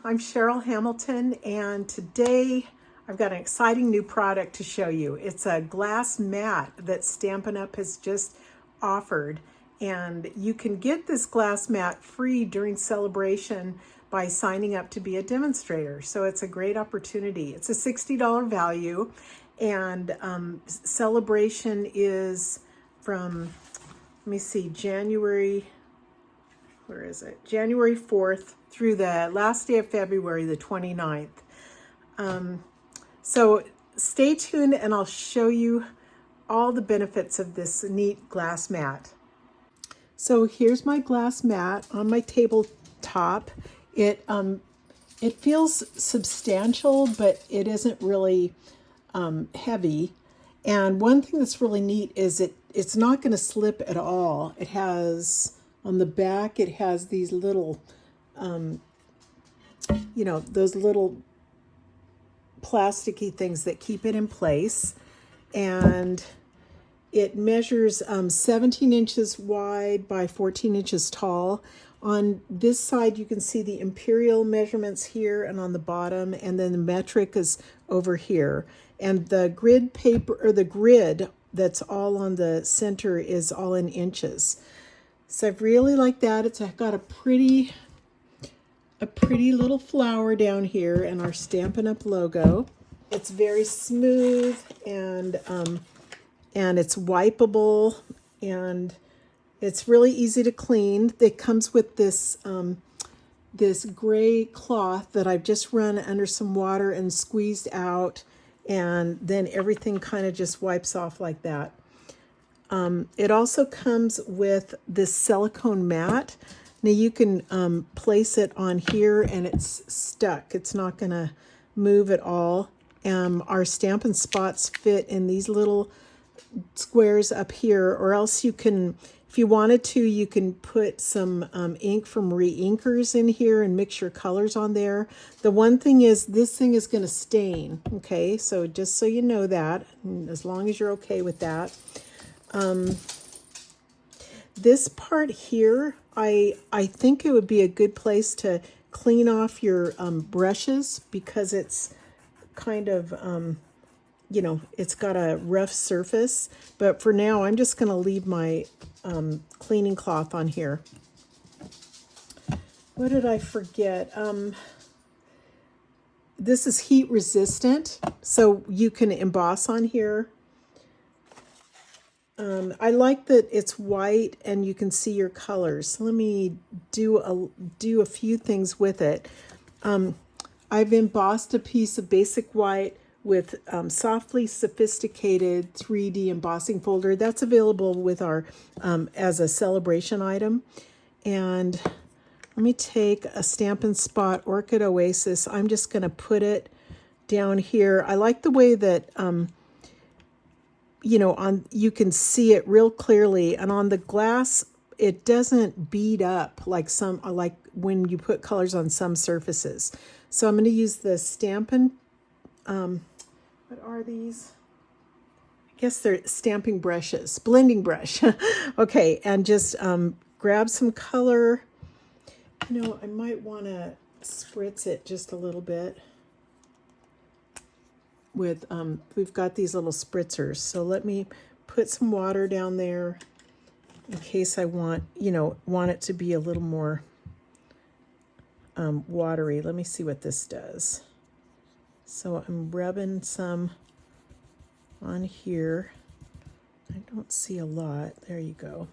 I'm Cheryl Hamilton, and today I've got an exciting new product to show you. It's a glass mat that Stampin' Up has just offered, and you can get this glass mat free during Sale-a-Bration by signing up to be a demonstrator. So it's a great opportunity. It's a $60 value, and Sale-a-Bration is from, let me see, January 4th through the last day of February, the 29th. So stay tuned and I'll show you all the benefits of this neat glass mat. So here's my glass mat on my tabletop. It feels substantial, but it isn't really heavy. And one thing that's really neat is it's not going to slip at all. It has, on the back, it has these little, those little plasticky things that keep it in place. And it measures 17 inches wide by 14 inches tall. On this side, you can see the imperial measurements here and on the bottom, and then the metric is over here. And the grid paper, or the grid that's all on the center, is all in inches. So I really like that. It's got a pretty little flower down here and our Stampin' Up logo. It's very smooth and it's wipeable, and it's really easy to clean. It comes with this this gray cloth that I've just run under some water and squeezed out, and then everything kind of just wipes off like that. It also comes with this silicone mat. Now you can place it on here and it's stuck. It's not going to move at all. Our Stampin' Spots fit in these little squares up here, or else you can, if you wanted to, you can put some ink from re-inkers in here and mix your colors on there. The one thing is, this thing is going to stain, okay? So just so you know that, as long as you're okay with that. This part here, I think it would be a good place to clean off your brushes, because it's kind of, it's got a rough surface. But for now, I'm just going to leave my cleaning cloth on here. What did I forget? This is heat resistant, so you can emboss on here. I like that it's white and you can see your colors. Let me do a few things with it. I've embossed a piece of basic white with softly sophisticated 3D embossing folder. That's available with our as a Sale-a-Bration item. And let me take a Stampin' Spot Orchid Oasis. I'm just going to put it down here. I like the way that you can see it real clearly, and on the glass it doesn't bead up like when you put colors on some surfaces. So I'm going to use the Stampin', what are these? I guess they're stamping brushes, blending brush. Okay, and just grab some color. I might want to spritz it just a little bit with, we've got these little spritzers. So let me put some water down there in case I want it to be a little more watery. Let me see what this does. So I'm rubbing some on here. I don't see a lot. There you go.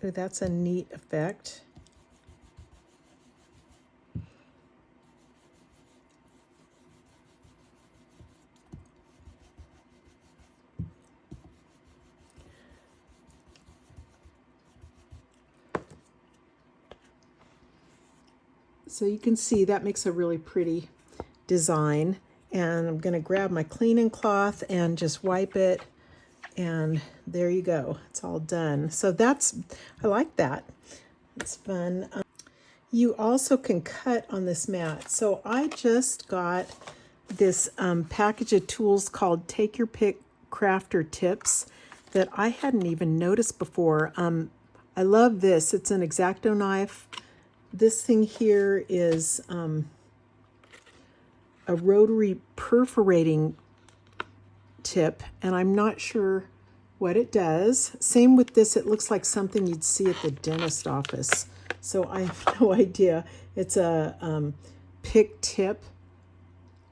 Oh, that's a neat effect. So you can see that makes a really pretty design. And I'm going to grab my cleaning cloth and just wipe it. And there you go. It's all done. So I like that. It's fun. You also can cut on this mat. So I just got this package of tools called Take Your Pick Crafter Tips that I hadn't even noticed before. I love this. It's an X-Acto knife. This thing here is a rotary perforating tip, and I'm not sure what it does. Same with this, it looks like something you'd see at the dentist office. So I have no idea. It's a pick tip.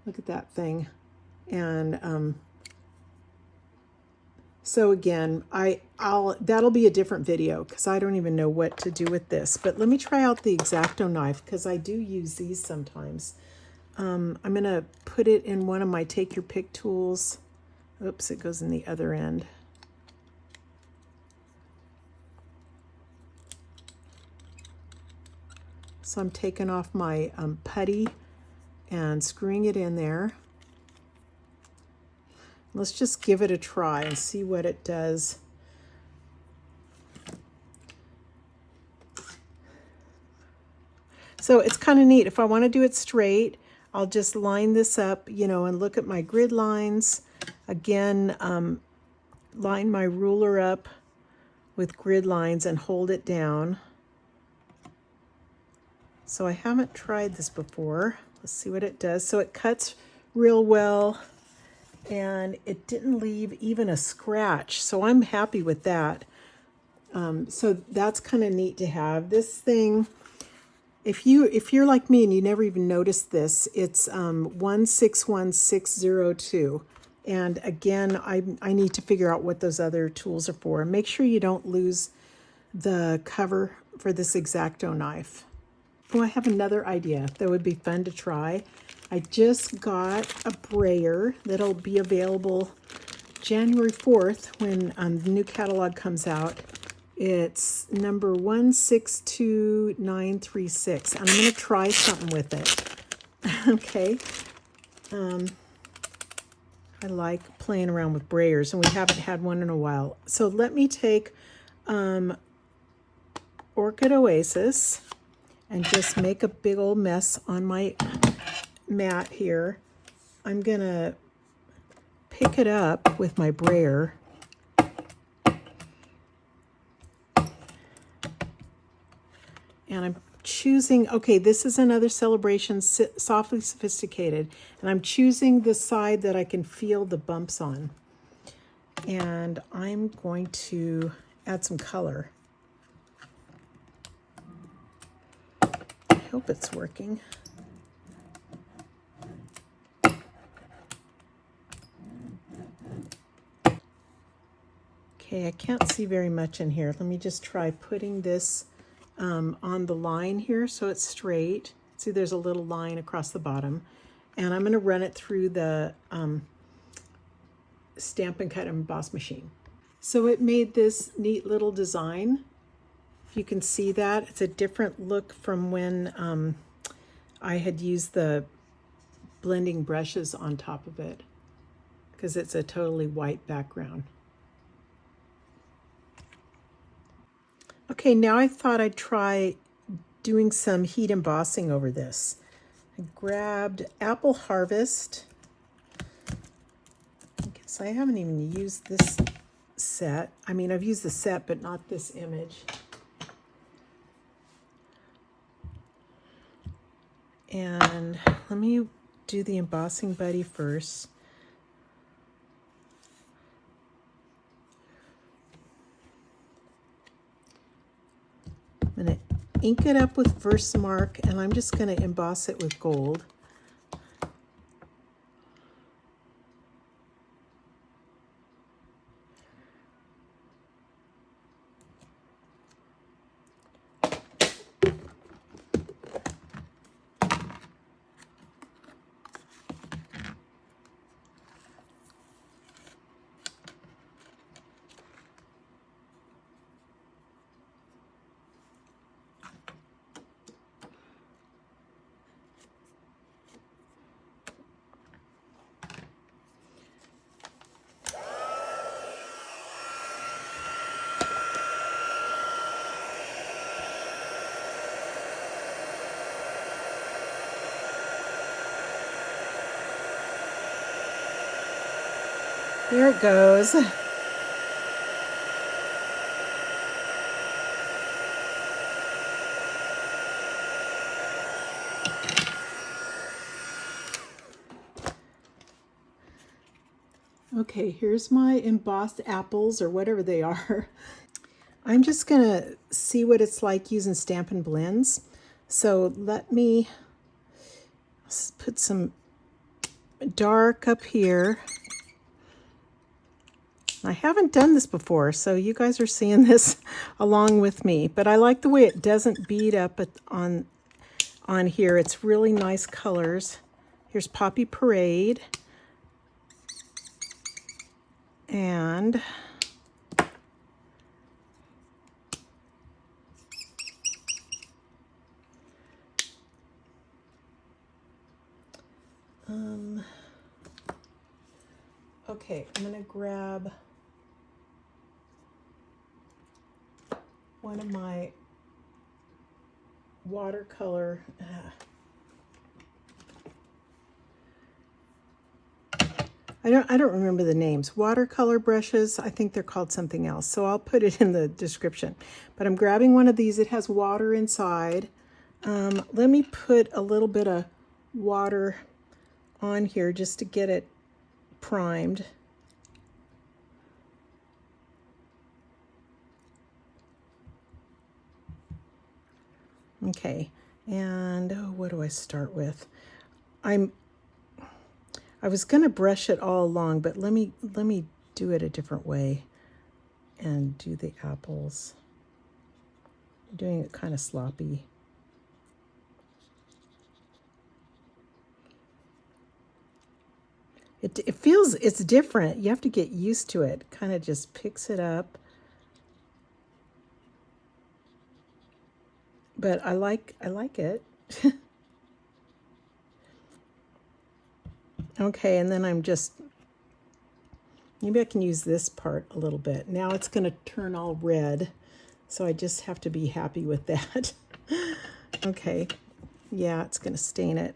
Look at that thing. And so again, that'll be a different video because I don't even know what to do with this. But let me try out the X-Acto knife because I do use these sometimes. I'm going to put it in one of my take your pick tools. Oops, it goes in the other end. So I'm taking off my putty and screwing it in there. Let's just give it a try and see what it does. So it's kind of neat. If I want to do it straight, I'll just line this up, you know, and look at my grid lines. Again, line my ruler up with grid lines and hold it down. So I haven't tried this before. Let's see what it does. So it cuts real well, and it didn't leave even a scratch. So I'm happy with that. So that's kind of neat to have. This thing, if you're like me and you never even noticed this, it's 161602. And again, I need to figure out what those other tools are for. Make sure you don't lose the cover for this X-Acto knife. Oh, I have another idea that would be fun to try. I just got a brayer that'll be available January 4th when the new catalog comes out. It's number 162936, and I'm going to try something with it. Okay. I like playing around with brayers, and we haven't had one in a while. So let me take Orchid Oasis and just make a big old mess on my mat here. I'm going to pick it up with my brayer. And I'm choosing, okay, this is another Sale-a-Bration, Softly Sophisticated. And I'm choosing the side that I can feel the bumps on. And I'm going to add some color. I hope it's working. Okay, I can't see very much in here. Let me just try putting this on the line here so it's straight. See, there's a little line across the bottom. And I'm going to run it through the Stampin' Cut and Emboss machine. So it made this neat little design. If you can see that, it's a different look from when I had used the blending brushes on top of it, because it's a totally white background. Okay, now I thought I'd try doing some heat embossing over this. I grabbed Apple Harvest. I guess I haven't even used this set. I mean, I've used the set, but not this image. And let me do the embossing buddy first. I'm going to ink it up with Versamark, and I'm just going to emboss it with gold. There it goes. Okay, here's my embossed apples or whatever they are. I'm just gonna see what it's like using Stampin' Blends. So let me put some dark up here. I haven't done this before, so you guys are seeing this along with me, but I like the way it doesn't bead up on here. It's really nice colors. Here's Poppy Parade. And okay, I'm gonna grab one of my watercolor. I don't remember the names. Watercolor brushes. I think they're called something else. So I'll put it in the description. But I'm grabbing one of these. It has water inside. Let me put a little bit of water on here just to get it primed. Okay, and what do I start with? I was gonna brush it all along, but let me do it a different way and do the apples. I'm doing it kind of sloppy. It feels, it's different. You have to get used to it. Kind of just picks it up. But I like it. Okay, and then I'm just, maybe I can use this part a little bit. Now it's going to turn all red, so I just have to be happy with that. Okay, yeah, it's going to stain it.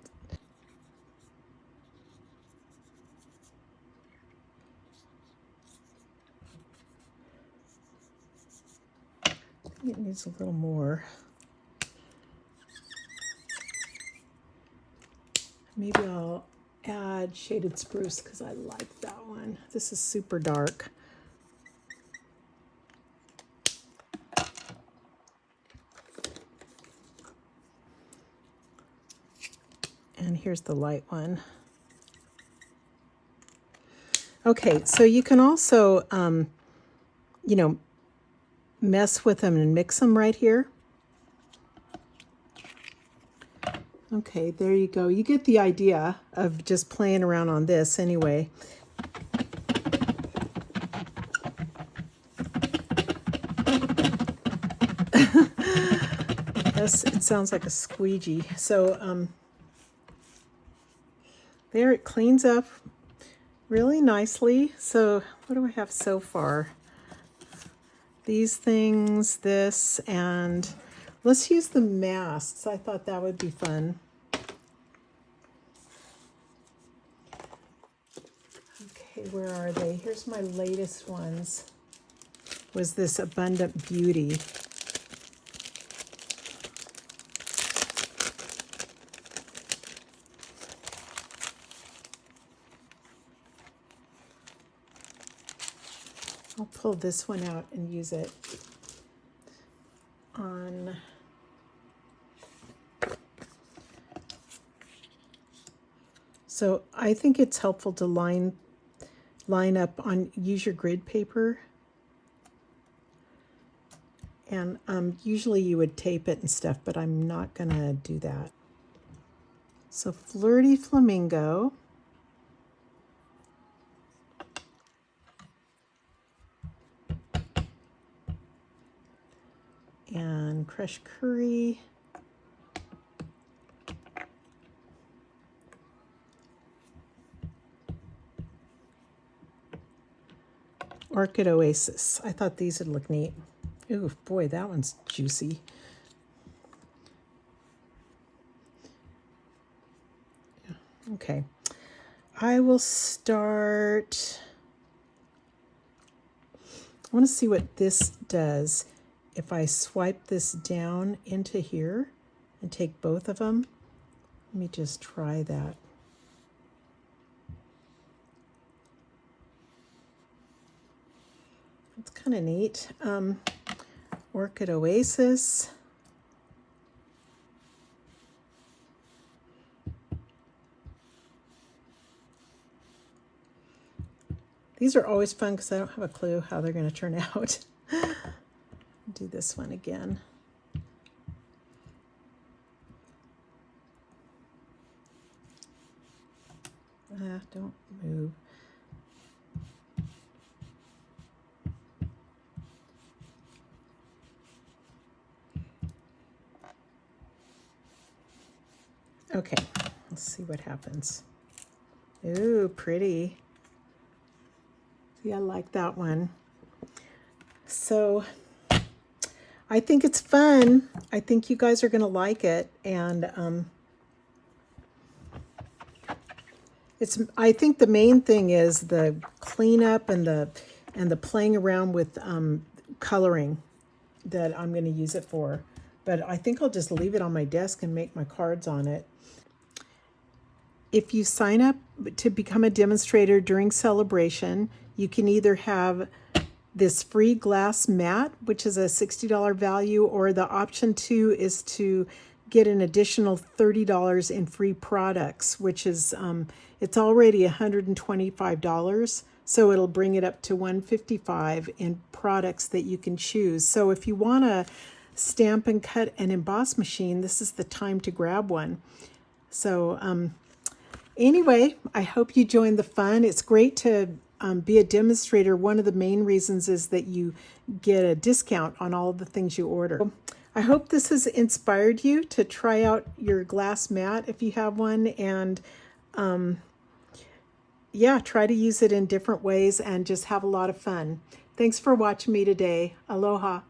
I think it needs a little more. Maybe I'll add Shaded Spruce because I like that one. This is super dark. And here's the light one. Okay, so you can also, you know, mess with them and mix them right here. Okay, there you go. You get the idea of just playing around on this anyway. It sounds like a squeegee. So there, it cleans up really nicely. So what do I have so far? These things, this, and let's use the masks. I thought that would be fun. Okay, where are they? Here's my latest ones. Was this Abundant Beauty. I'll pull this one out and use it on so I think it's helpful to line up on, use your grid paper, and usually you would tape it and stuff, but I'm not gonna do that. So Flirty Flamingo. And Crushed Curry. Orchid Oasis. I thought these would look neat. Ooh, boy, that one's juicy. Yeah, okay. I will start. I want to see what this does. If I swipe this down into here and take both of them, let me just try that. It's kind of neat. Orchid Oasis. These are always fun because I don't have a clue how they're going to turn out. Do this one again. Don't move. Okay, let's see what happens. Ooh, pretty. See, I like that one. So I think it's fun. I think you guys are going to like it. And I think the main thing is the cleanup and the playing around with coloring that I'm going to use it for. But I think I'll just leave it on my desk and make my cards on it. If you sign up to become a demonstrator during Sale-a-Bration, you can either have this free glass mat, which is a $60 value, or the option 2 is to get an additional $30 in free products, which is, it's already $125. So it'll bring it up to $155 in products that you can choose. So if you want a stamp and cut and emboss machine, this is the time to grab one. So anyway, I hope you joined the fun. It's great to be a demonstrator. One of the main reasons is that you get a discount on all of the things you order. I hope this has inspired you to try out your glass mat if you have one, and yeah, try to use it in different ways and just have a lot of fun. Thanks for watching me today. Aloha.